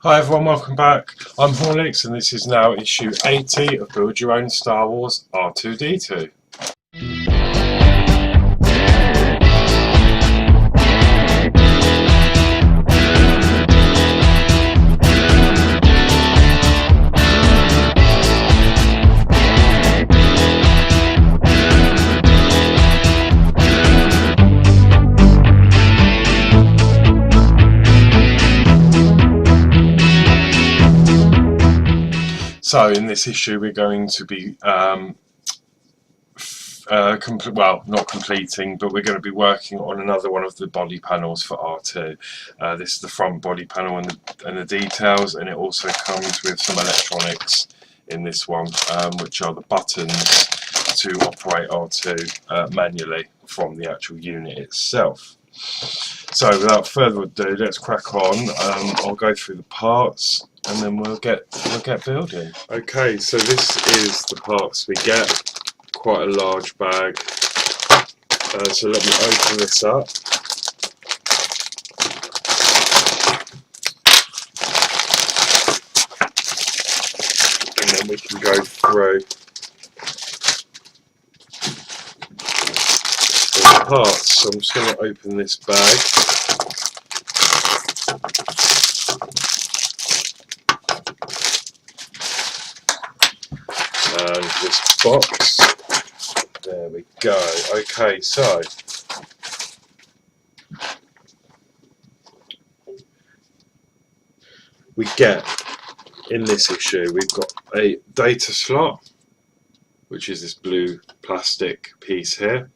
Hi everyone, welcome back. I'm Horlicks and this is now issue 80 of Build Your Own Star Wars R2D2. So in this issue we're going to be not completing, but we're going to be working on another one of the body panels for R2. This is the front body panel and the details, and it also comes with some electronics in this one, which are the buttons to operate R2 manually from the actual unit itself. So without further ado, let's crack on. I'll go through the parts and then we'll get building. Okay, so this is the parts we get. Quite a large bag. So let me open this up. And then we can go through all the parts. So I'm just going to open this bag. And this box, there we go. Okay, so we get in this issue, we've got a data slot, which is this blue plastic piece here.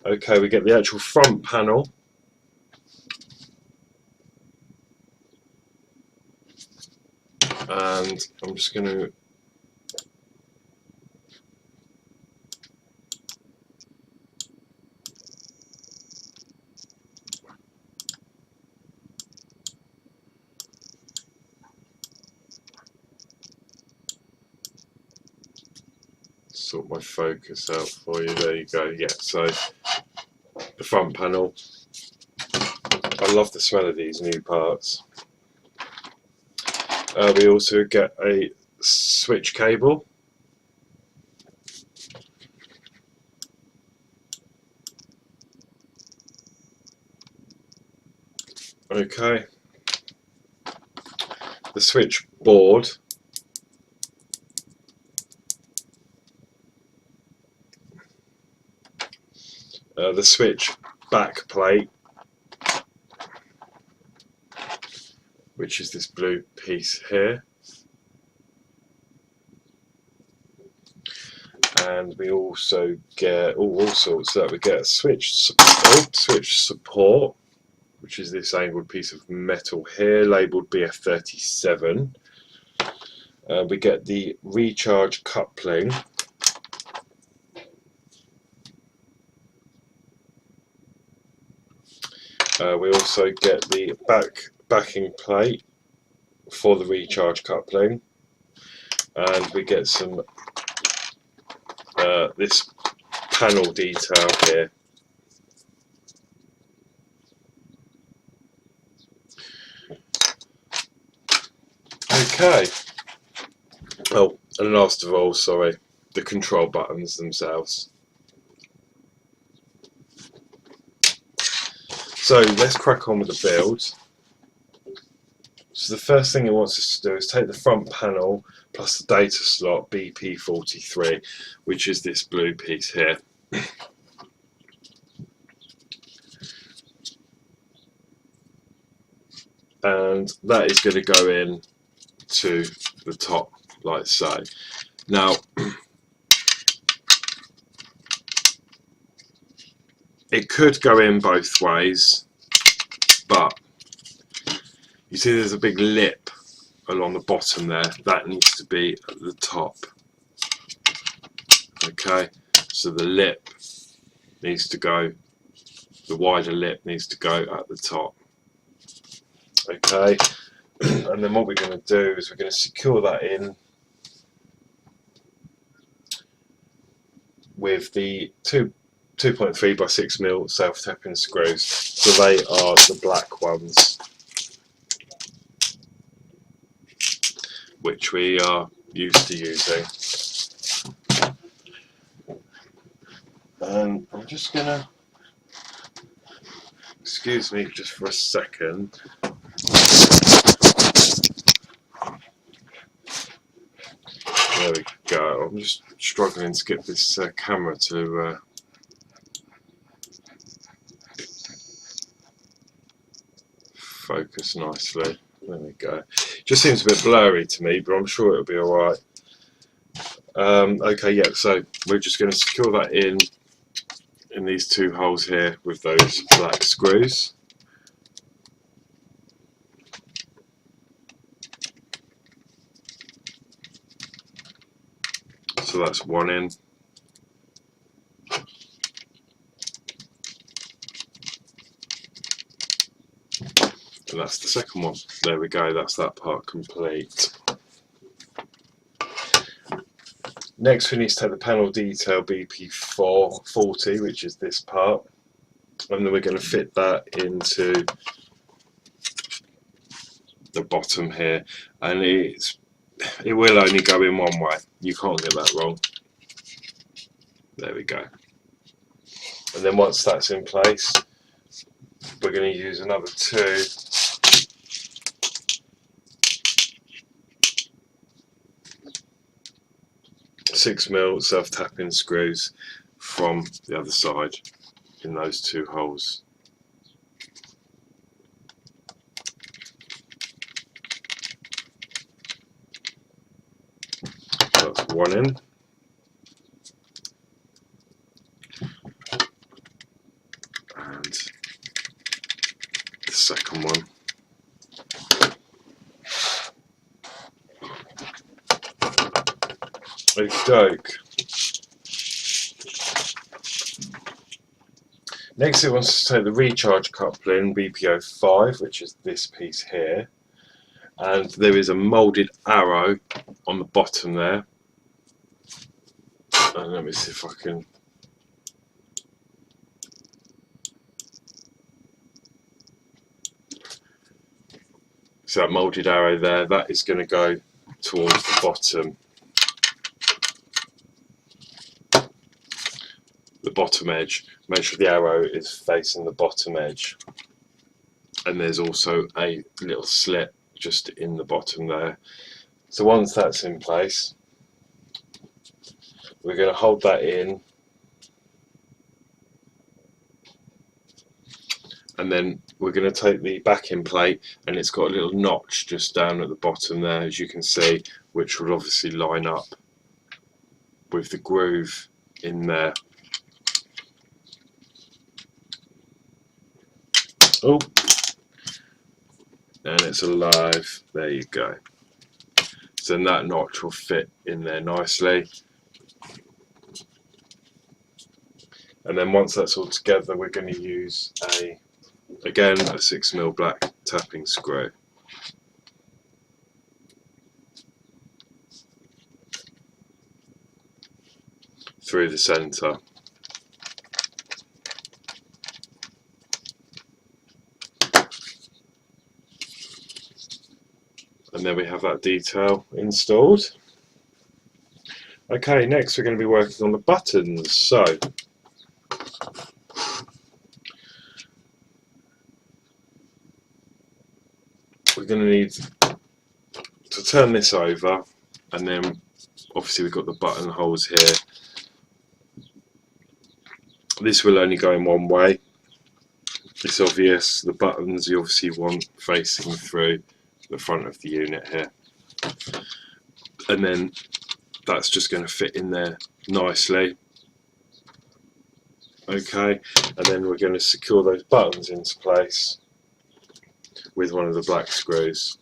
Okay, we get the actual front panel. And I'm just going to sort my focus out for you. There you go. Yeah, so the front panel. I love the smell of these new parts. We also get a switch cable. Okay. The switch board. The switch back plate, which is this blue piece here, and we also get all sorts. So we get a switch support, which is this angled piece of metal here, labelled BF37. We get the recharge coupling. We also get the backing plate for the recharge coupling, and we get some this panel detail here. Okay. Oh, and last of all, sorry, the control buttons themselves. So let's crack on with the build. So the first thing it wants us to do is take the front panel plus the data slot BP43, which is this blue piece here. And that is going to go in to the top like so. Now it could go in both ways, but you see there's a big lip along the bottom there. That needs to be at the top. Okay, so the lip needs to go, the wider lip needs to go at the top. Okay, and then what we're going to do is we're going to secure that in with the 2.3 by 6mm self-tapping screws. So they are the black ones. which we are used to using. And I'm just gonna, excuse me just for a second. There we go. I'm just struggling to get this camera to focus nicely. There we go. Just seems a bit blurry to me, but I'm sure it'll be alright. Okay, yeah, so we're just going to secure that in these two holes here with those black screws. So that's one in. And that's the second one. There we go, that's that part complete. Next we need to take the panel detail BP440, which is this part, and then we're going to fit that into the bottom here, and it will only go in one way, you can't get that wrong. There we go. And then once that's in place, we're going to use another two 6mm self-tapping screws from the other side in those two holes. So that's one in. And the second one. Okey-doke. Next it wants to take the recharge coupling BPO5, which is this piece here, and there is a moulded arrow on the bottom there. And let me see if I can. So that moulded arrow there, that is going to go towards the bottom. The bottom edge. Make sure the arrow is facing the bottom edge. And there's also a little slit just in the bottom there. So once that's in place, we're going to hold that in, and then we're going to take the backing plate, and it's got a little notch just down at the bottom there, as you can see, which will obviously line up with the groove in there. Oh, and it's alive. There you go. So then that notch will fit in there nicely. And then once that's all together, we're going to use again a 6mm black tapping screw. Through the centre. And then we have that detail installed. Okay, next we're going to be working on the buttons. So we're going to need to turn this over, and then obviously we've got the button holes here. This will only go in one way. It's obvious. The buttons you obviously want facing through the front of the unit here, and then that's just going to fit in there nicely. Okay, and then we're going to secure those buttons into place with one of the black screws.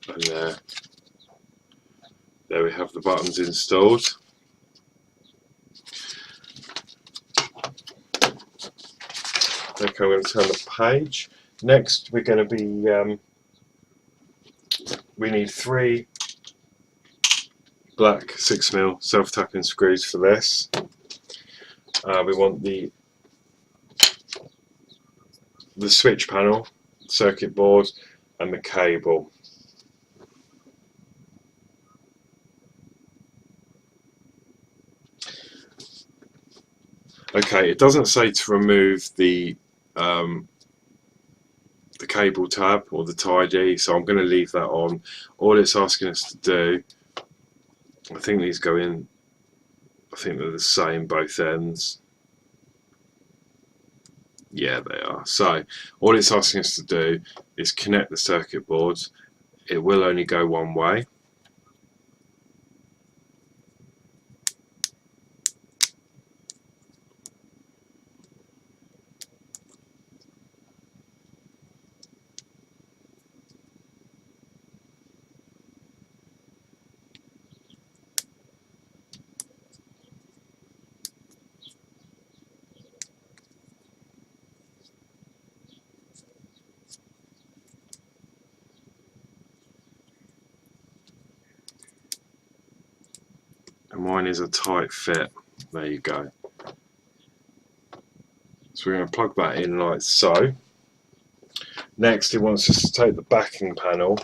And there we have the buttons installed. Okay, I'm going to turn the page. Next we're going to be, we need 3 black 6mm self-tapping screws for this. We want the switch panel, circuit board, and the cable. Okay, it doesn't say to remove the cable tab or the tidy, so I'm going to leave that on. All it's asking us to do, I think these go in, I think they're the same both ends. Yeah, they are. So all it's asking us to do is connect the circuit boards. It will only go one way. And mine is a tight fit. There you go. So we're going to plug that in like so. Next, it wants us to take the backing panel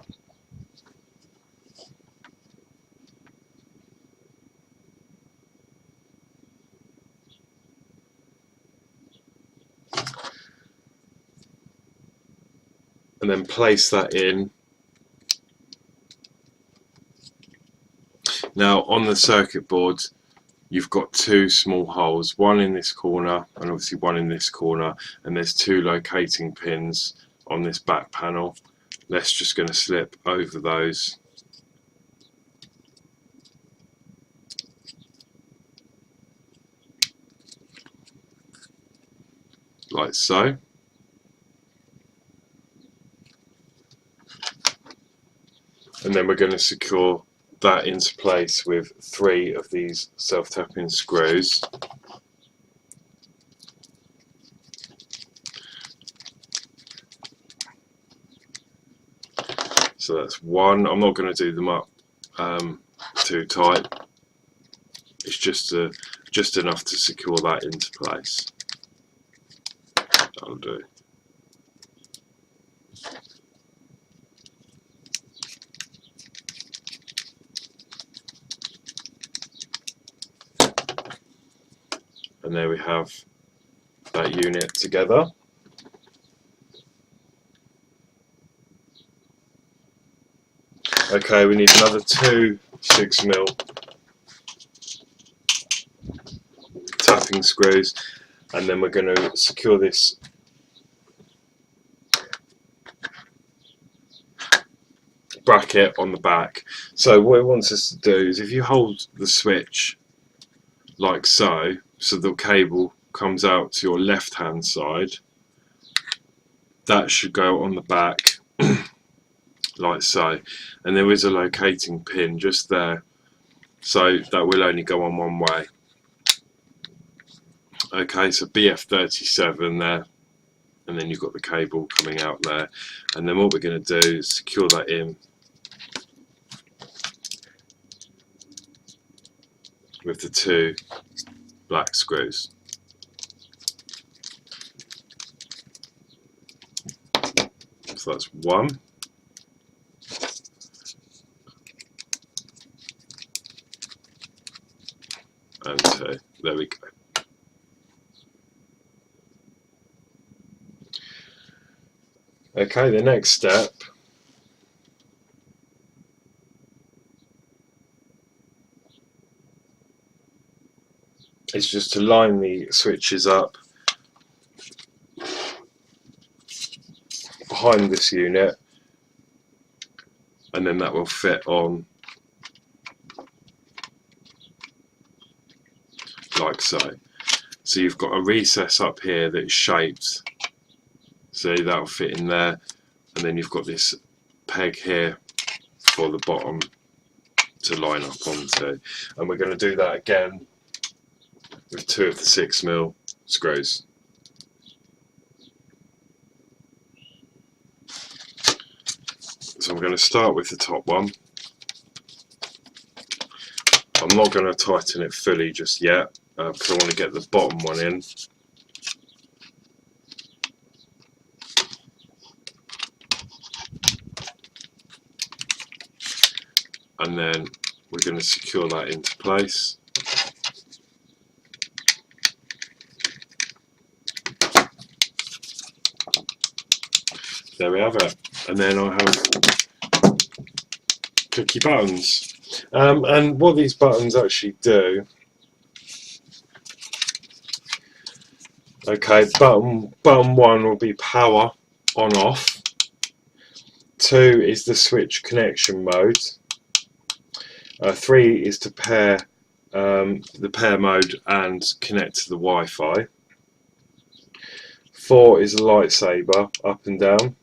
and then place that in. Now on the circuit board you've got two small holes, one in this corner and obviously one in this corner, and there's two locating pins on this back panel. Let's just going to slip over those like so. And then we're going to secure that into place with 3 of these self-tapping screws. So that's one. I'm not going to do them up too tight. It's just enough to secure that into place. That'll do. And there we have that unit together. Okay, we need another 2 6mm tapping screws, and then we're going to secure this bracket on the back. So what it wants us to do is, if you hold the switch like so, so the cable comes out to your left hand side, that should go on the back like so, and there is a locating pin just there, so that will only go on one way. Okay, so BF37 there, and then you've got the cable coming out there, and then what we're going to do is secure that in with the 2 black screws. So that's 1. And 2. There we go. Okay, the next step is just to line the switches up behind this unit, and then that will fit on like so. So you've got a recess up here that is shaped, so that'll fit in there, and then you've got this peg here for the bottom to line up onto, and we're going to do that again with 2 of the 6mm screws. So I'm going to start with the top one. I'm not going to tighten it fully just yet. because I want to get the bottom one in. And then we're going to secure that into place. There we have it. And then I have clicky buttons. And what these buttons actually do, okay, button 1 will be power on off, 2 is the switch connection mode, 3 is to pair the pair mode and connect to the Wi-Fi, 4 is a lightsaber up and down,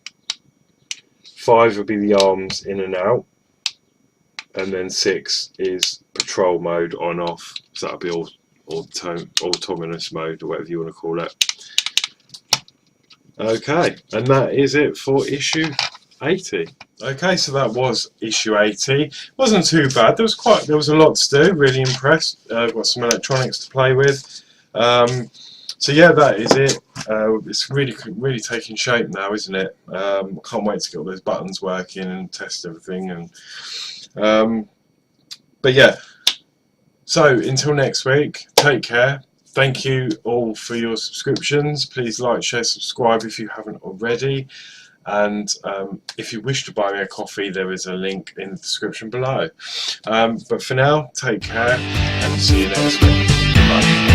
5 will be the arms in and out, and then 6 is patrol mode on off, so that'll be autonomous mode or whatever you want to call it. Okay, and that is it for issue 80. Okay, so that was issue 80. Wasn't too bad. There was a lot to do. Really impressed. Got some electronics to play with. So yeah, that is it. It's really taking shape now, isn't it? Can't wait to get all those buttons working and test everything. And but yeah. So until next week, take care. Thank you all for your subscriptions. Please like, share, subscribe if you haven't already. And if you wish to buy me a coffee, there is a link in the description below. But for now, take care and see you next week. Bye.